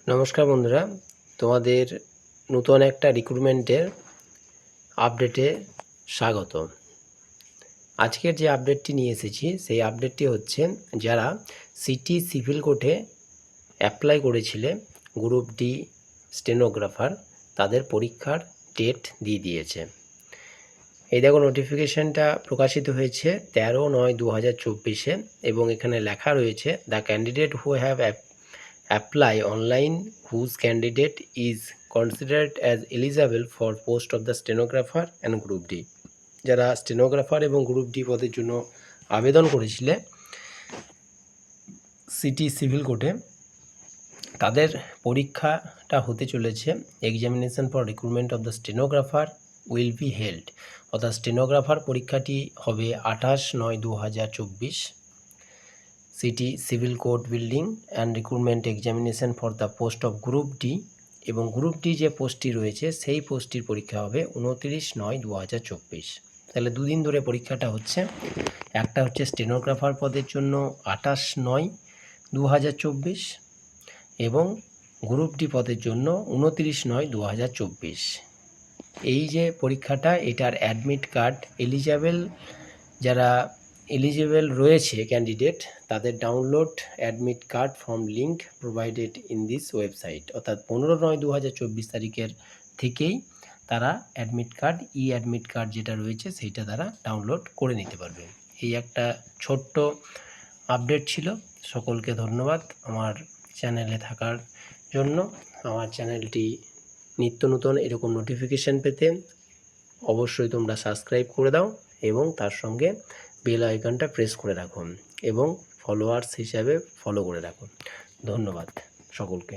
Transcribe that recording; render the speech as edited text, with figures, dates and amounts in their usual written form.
নমস্কার বন্ধুরা, তোমাদের নতুন একটা রিক্রুটমেন্টের আপডেটে স্বাগত। আজকের যে আপডেটটি নিয়ে এসেছি সেই আপডেটটি হচ্ছে যারা সিটি সিভিল কোর্টে অ্যাপ্লাই করেছিলে গ্রুপ ডি স্টেনোগ্রাফার, তাদের পরীক্ষার ডেট দিয়ে দিয়েছে। এই দেখো, নোটিফিকেশানটা প্রকাশিত হয়েছে 13/9/2024 এবং এখানে লেখা রয়েছে the candidate who have apply online whose candidate is considered as eligible for post of the stenographer and group D। যারা স্টেনোগ্রাফার এবং গ্রুপ ডি পদের জন্য আবেদন করেছিলে সিটি সিভিল কোর্টে, তাদের পরীক্ষাটা হতে চলেছে। Examination for recruitment of the stenographer will be held, অর্থাৎ স্টেনোগ্রাফার পরীক্ষাটি হবে 28/9/2024। City civil court building and recruitment examination for the post of group D, এবং গ্রুপ ডি যে পোস্টটি রয়েছে সেই পোস্টটির পরীক্ষা হবে 29/9/2024। তাহলে দুদিন ধরে পরীক্ষাটা হচ্ছে। একটা হচ্ছে স্টেনোগ্রাফার পদের জন্য 28/9/2024 এবং গ্রুপ ডি পদের জন্য 29/9/2024। এই যে পরীক্ষাটা, এটার অ্যাডমিট কার্ড যারা এলিজিবল রয়েছে ক্যান্ডিডেট, তাদের download admit card from link provided in this website, অর্থাৎ 15/9/2024 তারিখের থেকেই তারা অ্যাডমিট কার্ড, অ্যাডমিট কার্ড যেটা রয়েছে সেইটা তারা ডাউনলোড করে নিতে পারবে। এই একটা ছোট্ট আপডেট ছিল। সকলকে ধন্যবাদ আমার চ্যানেলে থাকার জন্য। আমার চ্যানেলটি নিত্য নতুন এরকম নোটিফিকেশান পেতে অবশ্যই তোমরা সাবস্ক্রাইব করে দাও এবং তার সঙ্গে বেল আইকনটা প্রেস করে রাখুন এবং ফলোয়ার্স হিসাবে ফলো করে রাখুন। ধন্যবাদ সকলকে।